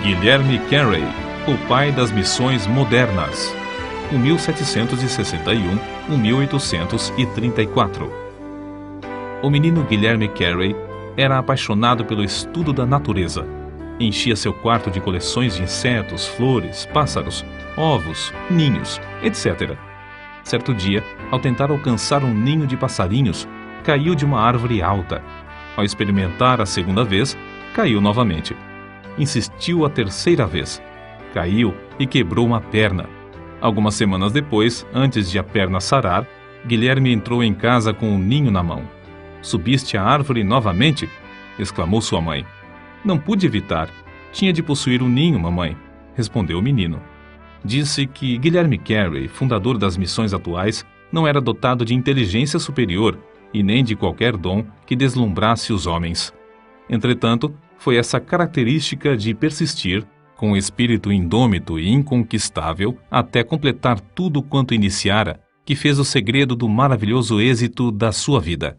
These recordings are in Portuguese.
Guilherme Carey, o pai das missões modernas, 1761-1834. O menino Guilherme Carey era apaixonado pelo estudo da natureza. Enchia seu quarto de coleções de insetos, flores, pássaros, ovos, ninhos, etc. Certo dia, ao tentar alcançar um ninho de passarinhos, caiu de uma árvore alta. Ao experimentar a segunda vez, caiu novamente. Insistiu a terceira vez. Caiu e quebrou uma perna. Algumas semanas depois, antes de a perna sarar, Guilherme entrou em casa com um ninho na mão. "Subiste a árvore novamente?" exclamou sua mãe. "Não pude evitar. Tinha de possuir um ninho, mamãe", respondeu o menino. Disse que Guilherme Carey, fundador das missões atuais, não era dotado de inteligência superior e nem de qualquer dom que deslumbrasse os homens. Entretanto, foi essa característica de persistir, com o espírito indômito e inconquistável, até completar tudo quanto iniciara, que fez o segredo do maravilhoso êxito da sua vida.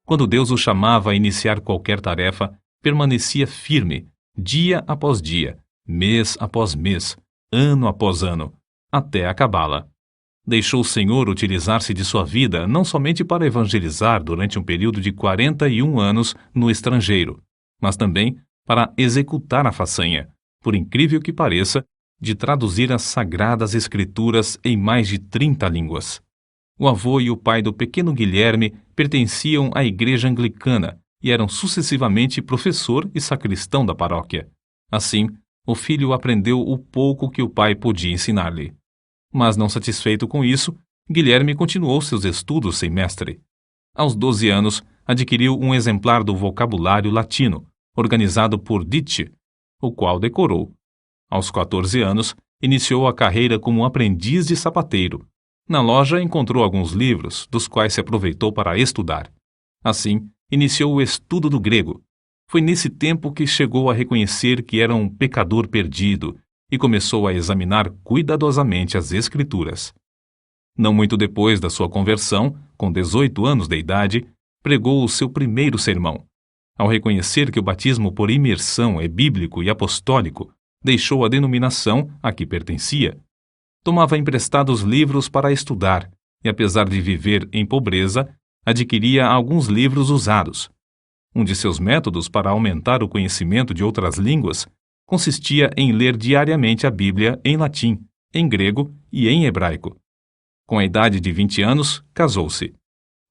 Quando Deus o chamava a iniciar qualquer tarefa, permanecia firme, dia após dia, mês após mês, ano após ano, até acabá-la. Deixou o Senhor utilizar-se de sua vida não somente para evangelizar durante um período de 41 anos no estrangeiro, mas também para executar a façanha, por incrível que pareça, de traduzir as Sagradas Escrituras em mais de 30 línguas. O avô e o pai do pequeno Guilherme pertenciam à igreja anglicana e eram sucessivamente professor e sacristão da paróquia. Assim, o filho aprendeu o pouco que o pai podia ensinar-lhe. Mas não satisfeito com isso, Guilherme continuou seus estudos sem mestre. Aos 12 anos, adquiriu um exemplar do vocabulário latino, organizado por Ditch, o qual decorou. Aos 14 anos, iniciou a carreira como aprendiz de sapateiro. Na loja encontrou alguns livros, dos quais se aproveitou para estudar. Assim, iniciou o estudo do grego. Foi nesse tempo que chegou a reconhecer que era um pecador perdido e começou a examinar cuidadosamente as Escrituras. Não muito depois da sua conversão, com 18 anos de idade, pregou o seu primeiro sermão. Ao reconhecer que o batismo por imersão é bíblico e apostólico, deixou a denominação a que pertencia. Tomava emprestados livros para estudar e, apesar de viver em pobreza, adquiria alguns livros usados. Um de seus métodos para aumentar o conhecimento de outras línguas consistia em ler diariamente a Bíblia em latim, em grego e em hebraico. Com a idade de 20 anos, casou-se.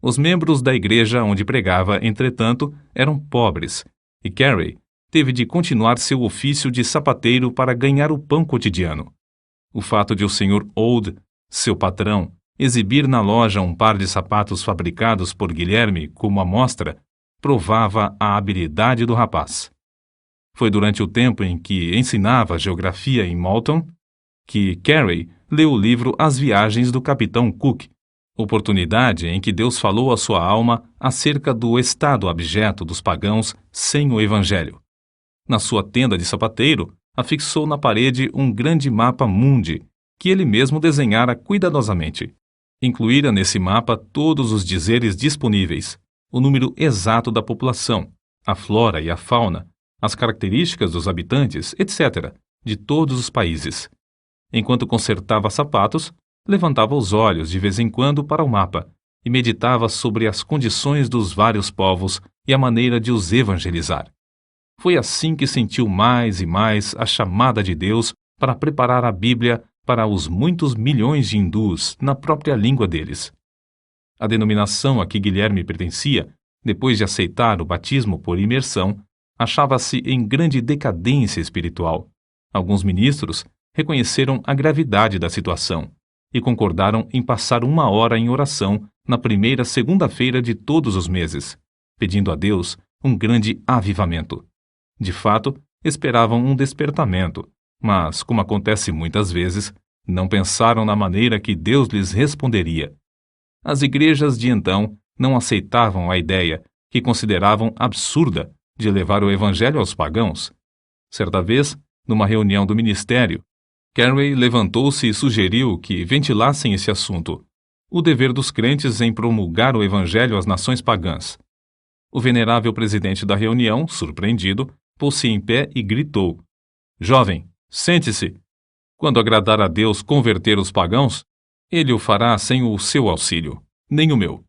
Os membros da igreja onde pregava, entretanto, eram pobres, e Carey teve de continuar seu ofício de sapateiro para ganhar o pão cotidiano. O fato de o Sr. Old, seu patrão, exibir na loja um par de sapatos fabricados por Guilherme como amostra, provava a habilidade do rapaz. Foi durante o tempo em que ensinava geografia em Malton que Carey leu o livro As Viagens do Capitão Cook, oportunidade em que Deus falou à sua alma acerca do estado abjeto dos pagãos sem o Evangelho. Na sua tenda de sapateiro, afixou na parede um grande mapa mundi, que ele mesmo desenhara cuidadosamente. Incluíra nesse mapa todos os dizeres disponíveis, o número exato da população, a flora e a fauna, as características dos habitantes, etc., de todos os países. Enquanto consertava sapatos, levantava os olhos de vez em quando para o mapa e meditava sobre as condições dos vários povos e a maneira de os evangelizar. Foi assim que sentiu mais e mais a chamada de Deus para preparar a Bíblia para os muitos milhões de hindus na própria língua deles. A denominação a que Guilherme pertencia, depois de aceitar o batismo por imersão, achava-se em grande decadência espiritual. Alguns ministros reconheceram a gravidade da situação e concordaram em passar 1 hora em oração na primeira segunda-feira de todos os meses, pedindo a Deus um grande avivamento. De fato, esperavam um despertamento, mas, como acontece muitas vezes, não pensaram na maneira que Deus lhes responderia. As igrejas de então não aceitavam a ideia, que consideravam absurda, de levar o evangelho aos pagãos. Certa vez, numa reunião do ministério, Carey levantou-se e sugeriu que ventilassem esse assunto, o dever dos crentes em promulgar o evangelho às nações pagãs. O venerável presidente da reunião, surpreendido, pôs-se em pé e gritou: Jovem, sente-se. Quando agradar a Deus converter os pagãos, ele o fará sem o seu auxílio, nem o meu.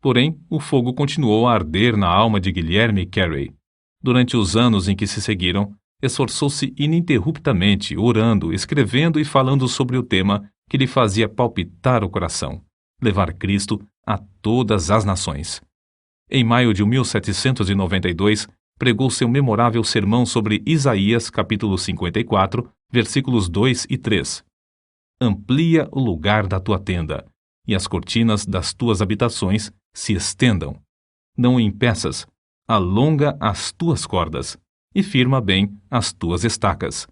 Porém, o fogo continuou a arder na alma de Guilherme Carey. Durante os anos em que se seguiram, esforçou-se ininterruptamente, orando, escrevendo e falando sobre o tema que lhe fazia palpitar o coração: levar Cristo a todas as nações. Em maio de 1792, pregou seu memorável sermão sobre Isaías, capítulo 54, versículos 2 e 3. Amplia o lugar da tua tenda, e as cortinas das tuas habitações se estendam. Não o impeças, alonga as tuas cordas, e firma bem as tuas estacas,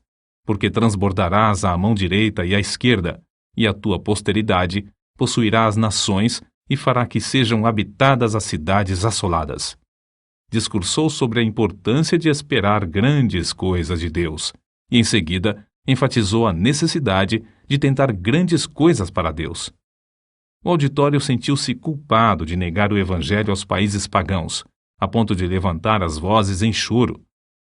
porque transbordarás à mão direita e à esquerda, e a tua posteridade possuirá as nações e fará que sejam habitadas as cidades assoladas. Discursou sobre a importância de esperar grandes coisas de Deus, e em seguida enfatizou a necessidade de tentar grandes coisas para Deus. O auditório sentiu-se culpado de negar o evangelho aos países pagãos, a ponto de levantar as vozes em choro.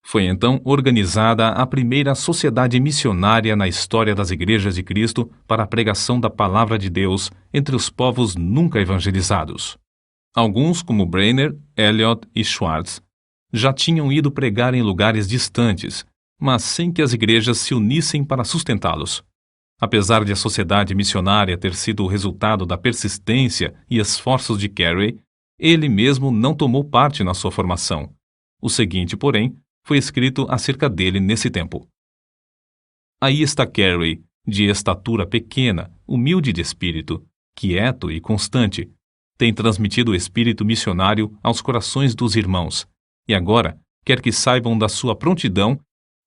Foi então organizada a primeira sociedade missionária na história das igrejas de Cristo para a pregação da palavra de Deus entre os povos nunca evangelizados. Alguns, como Brainerd, Eliot e Schwartz, já tinham ido pregar em lugares distantes, mas sem que as igrejas se unissem para sustentá-los. Apesar de a sociedade missionária ter sido o resultado da persistência e esforços de Carey, ele mesmo não tomou parte na sua formação. O seguinte, porém, foi escrito acerca dele nesse tempo. Aí está Carey, de estatura pequena, humilde de espírito, quieto e constante. Tem transmitido o espírito missionário aos corações dos irmãos, e agora quer que saibam da sua prontidão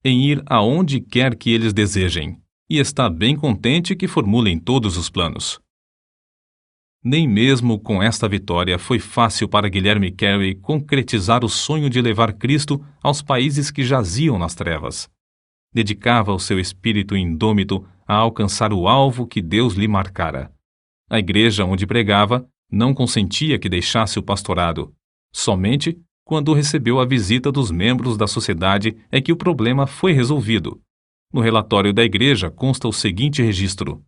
em ir aonde quer que eles desejem, e está bem contente que formulem todos os planos. Nem mesmo com esta vitória foi fácil para Guilherme Carey concretizar o sonho de levar Cristo aos países que jaziam nas trevas. Dedicava o seu espírito indômito a alcançar o alvo que Deus lhe marcara. A igreja onde pregava não consentia que deixasse o pastorado. Somente quando recebeu a visita dos membros da sociedade é que o problema foi resolvido. No relatório da igreja consta o seguinte registro: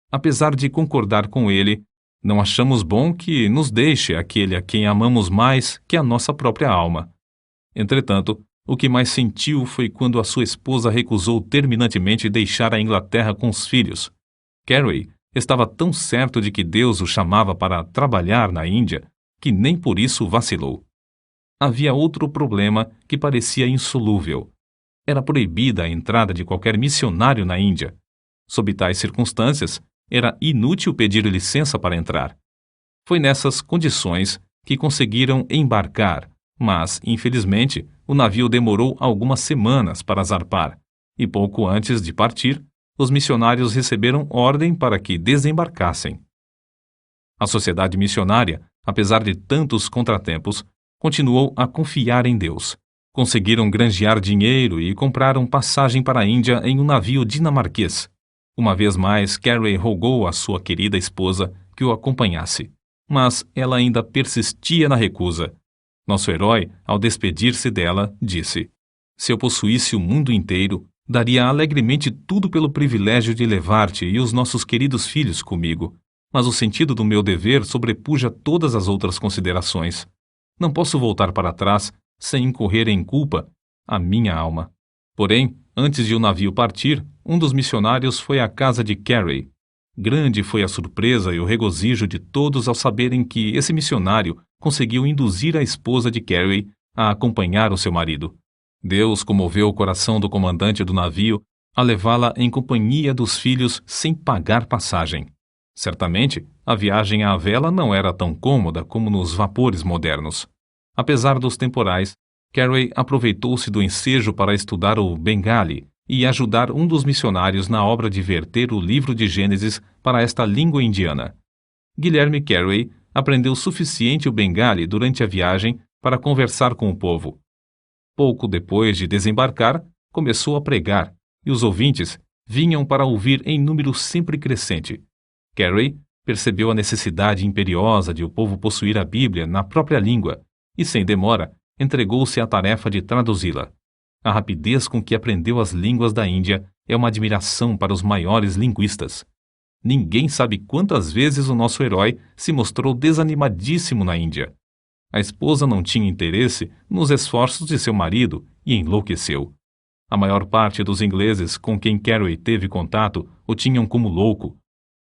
apesar de concordar com ele, não achamos bom que nos deixe aquele a quem amamos mais que a nossa própria alma. Entretanto, o que mais sentiu foi quando a sua esposa recusou terminantemente deixar a Inglaterra com os filhos. Carey estava tão certo de que Deus o chamava para trabalhar na Índia que nem por isso vacilou. Havia outro problema que parecia insolúvel. Era proibida a entrada de qualquer missionário na Índia. Sob tais circunstâncias, era inútil pedir licença para entrar. Foi nessas condições que conseguiram embarcar, mas, infelizmente, o navio demorou algumas semanas para zarpar, e pouco antes de partir, os missionários receberam ordem para que desembarcassem. A sociedade missionária, apesar de tantos contratempos, continuou a confiar em Deus. Conseguiram granjear dinheiro e compraram passagem para a Índia em um navio dinamarquês. Uma vez mais, Carey rogou à sua querida esposa que o acompanhasse, mas ela ainda persistia na recusa. Nosso herói, ao despedir-se dela, disse: se eu possuísse o mundo inteiro, daria alegremente tudo pelo privilégio de levar-te e os nossos queridos filhos comigo, mas o sentido do meu dever sobrepuja todas as outras considerações. Não posso voltar para trás sem incorrer em culpa a minha alma. Porém, antes de o navio partir, um dos missionários foi à casa de Carey. Grande foi a surpresa e o regozijo de todos ao saberem que esse missionário conseguiu induzir a esposa de Carey a acompanhar o seu marido. Deus comoveu o coração do comandante do navio a levá-la em companhia dos filhos sem pagar passagem. Certamente, a viagem à vela não era tão cômoda como nos vapores modernos. Apesar dos temporais, Carey aproveitou-se do ensejo para estudar o Bengali e ajudar um dos missionários na obra de verter o livro de Gênesis para esta língua indiana. Guilherme Carey aprendeu o suficiente o Bengali durante a viagem para conversar com o povo. Pouco depois de desembarcar, começou a pregar, e os ouvintes vinham para ouvir em número sempre crescente. Carey percebeu a necessidade imperiosa de o povo possuir a Bíblia na própria língua, e sem demora, entregou-se à tarefa de traduzi-la. A rapidez com que aprendeu as línguas da Índia é uma admiração para os maiores linguistas. Ninguém sabe quantas vezes o nosso herói se mostrou desanimadíssimo na Índia. A esposa não tinha interesse nos esforços de seu marido e enlouqueceu. A maior parte dos ingleses com quem Carey teve contato o tinham como louco.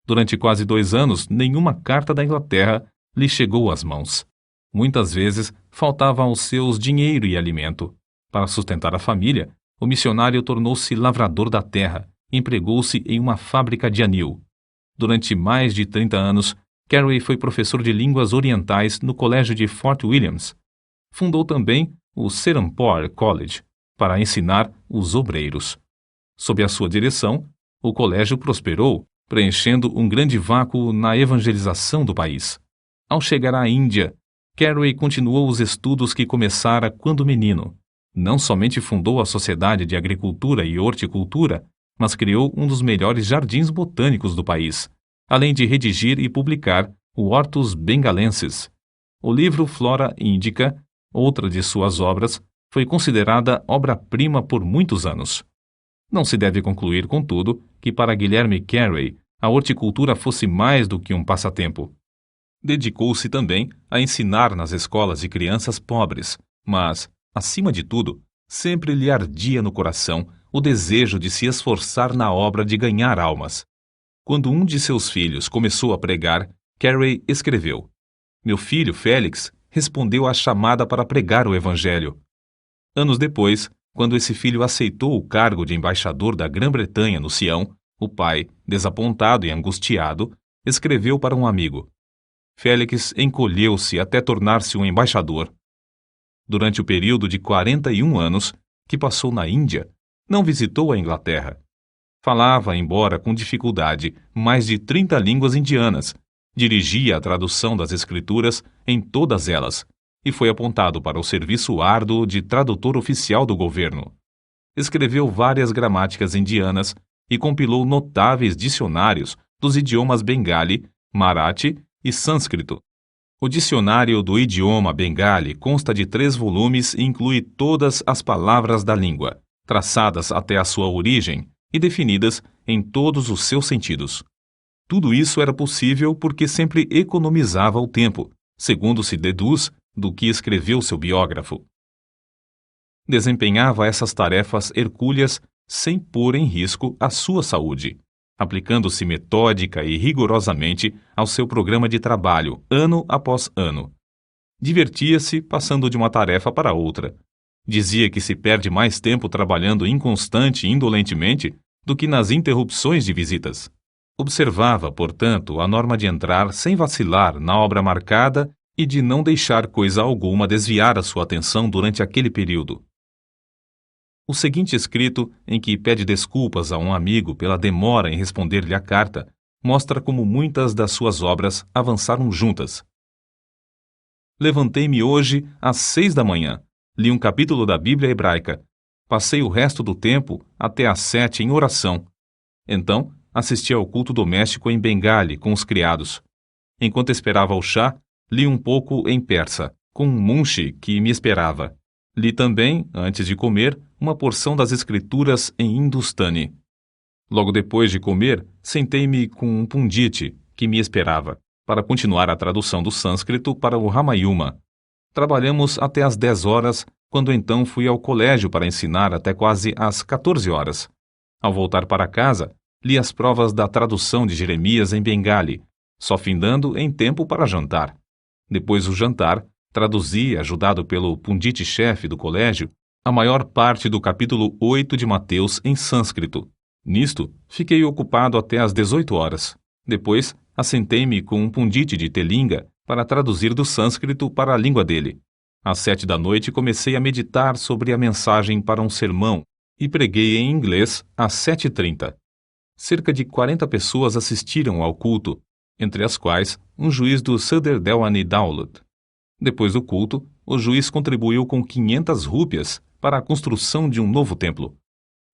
Durante quase 2 anos, nenhuma carta da Inglaterra lhe chegou às mãos. Muitas vezes faltava aos seus dinheiro e alimento. Para sustentar a família, o missionário tornou-se lavrador da terra, empregou-se em uma fábrica de anil. Durante mais de 30 anos, Carey foi professor de línguas orientais no colégio de Fort Williams. Fundou também o Serampore College, para ensinar os obreiros. Sob a sua direção, o colégio prosperou, preenchendo um grande vácuo na evangelização do país. Ao chegar à Índia, Carey continuou os estudos que começara quando menino. Não somente fundou a Sociedade de Agricultura e Horticultura, mas criou um dos melhores jardins botânicos do país, além de redigir e publicar o Hortus Bengalensis. O livro Flora Indica, outra de suas obras, foi considerada obra-prima por muitos anos. Não se deve concluir, contudo, que para Guilherme Carey a horticultura fosse mais do que um passatempo. Dedicou-se também a ensinar nas escolas de crianças pobres, mas, acima de tudo, sempre lhe ardia no coração o desejo de se esforçar na obra de ganhar almas. Quando um de seus filhos começou a pregar, Carey escreveu: "Meu filho Félix respondeu à chamada para pregar o Evangelho." Anos depois, quando esse filho aceitou o cargo de embaixador da Grã-Bretanha no Sião, o pai, desapontado e angustiado, escreveu para um amigo: "Félix encolheu-se até tornar-se um embaixador." Durante o período de 41 anos que passou na Índia, não visitou a Inglaterra. Falava, embora com dificuldade, mais de 30 línguas indianas, dirigia a tradução das escrituras em todas elas e foi apontado para o serviço árduo de tradutor oficial do governo. Escreveu várias gramáticas indianas e compilou notáveis dicionários dos idiomas bengali, marathi e sânscrito. O dicionário do idioma bengali consta de 3 volumes e inclui todas as palavras da língua, traçadas até a sua origem e definidas em todos os seus sentidos. Tudo isso era possível porque sempre economizava o tempo, segundo se deduz do que escreveu seu biógrafo. Desempenhava essas tarefas hercúleas sem pôr em risco a sua saúde, aplicando-se metódica e rigorosamente ao seu programa de trabalho, ano após ano. Divertia-se passando de uma tarefa para outra. Dizia que se perde mais tempo trabalhando inconstante e indolentemente do que nas interrupções de visitas. Observava, portanto, a norma de entrar sem vacilar na obra marcada e de não deixar coisa alguma desviar a sua atenção durante aquele período. O seguinte escrito, em que pede desculpas a um amigo pela demora em responder-lhe a carta, mostra como muitas das suas obras avançaram juntas. Levantei-me hoje às 6 da manhã, li um capítulo da Bíblia hebraica, passei o resto do tempo até às 7 em oração. Então, assisti ao culto doméstico em Bengali com os criados. Enquanto esperava o chá, li um pouco em persa, com um munshi que me esperava. Li também, antes de comer, uma porção das escrituras em hindustani. Logo depois de comer, sentei-me com um pundit que me esperava, para continuar a tradução do sânscrito para o Ramayana. Trabalhamos até às 10 horas, quando então fui ao colégio para ensinar até quase às 14 horas. Ao voltar para casa, li as provas da tradução de Jeremias em Bengali, só findando em tempo para jantar. Depois do jantar, traduzi, ajudado pelo pundit-chefe do colégio, a maior parte do capítulo 8 de Mateus em sânscrito. Nisto, fiquei ocupado até às 18 horas. Depois, assentei-me com um pundit de Telinga para traduzir do sânscrito para a língua dele. Às 7 da noite comecei a meditar sobre a mensagem para um sermão e preguei em inglês às 7h30. Cerca de 40 pessoas assistiram ao culto, entre as quais um juiz do Sadr Delwani Daulat. Depois do culto, o juiz contribuiu com 500 rúpias para a construção de um novo templo.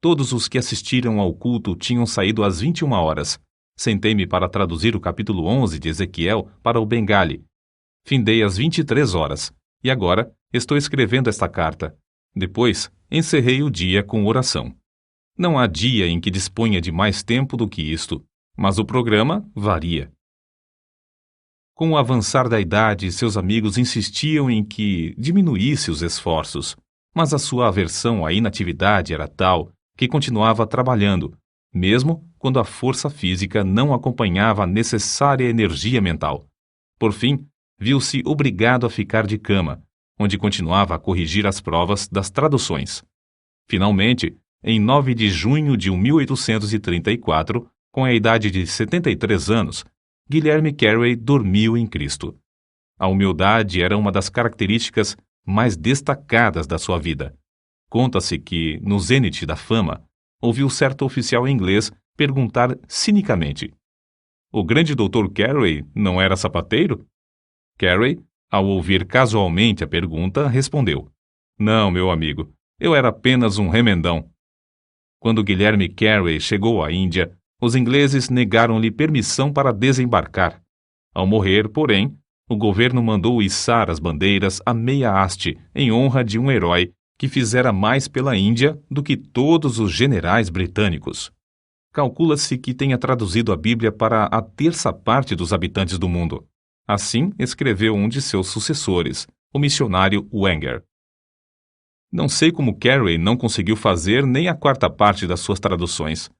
Todos os que assistiram ao culto tinham saído às 21 horas. Sentei-me para traduzir o capítulo 11 de Ezequiel para o Bengali. Findei às 23 horas, e agora estou escrevendo esta carta. Depois, encerrei o dia com oração. Não há dia em que disponha de mais tempo do que isto, mas o programa varia. Com o avançar da idade, seus amigos insistiam em que diminuísse os esforços, mas a sua aversão à inatividade era tal que continuava trabalhando, mesmo quando a força física não acompanhava a necessária energia mental. Por fim, viu-se obrigado a ficar de cama, onde continuava a corrigir as provas das traduções. Finalmente, em 9 de junho de 1834, com a idade de 73 anos, Guilherme Carey dormiu em Cristo. A humildade era uma das características mais destacadas da sua vida. Conta-se que, no zênite da fama, ouviu certo oficial inglês perguntar cinicamente: "O grande Dr. Carey não era sapateiro?" Carey, ao ouvir casualmente a pergunta, respondeu: "Não, meu amigo, eu era apenas um remendão." Quando Guilherme Carey chegou à Índia, os ingleses negaram-lhe permissão para desembarcar. Ao morrer, porém, o governo mandou içar as bandeiras à meia haste em honra de um herói que fizera mais pela Índia do que todos os generais britânicos. Calcula-se que tenha traduzido a Bíblia para a terça parte dos habitantes do mundo. Assim escreveu um de seus sucessores, o missionário Wenger. Não sei como Carey não conseguiu fazer nem a quarta parte das suas traduções.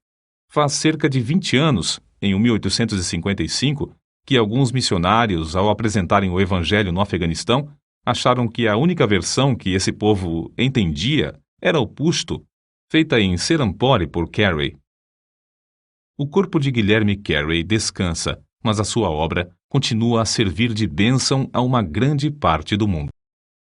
Faz cerca de 20 anos, em 1855, que alguns missionários, ao apresentarem o Evangelho no Afeganistão, acharam que a única versão que esse povo entendia era o Pushto, feita em Serampore por Carey. O corpo de Guilherme Carey descansa, mas a sua obra continua a servir de bênção a uma grande parte do mundo.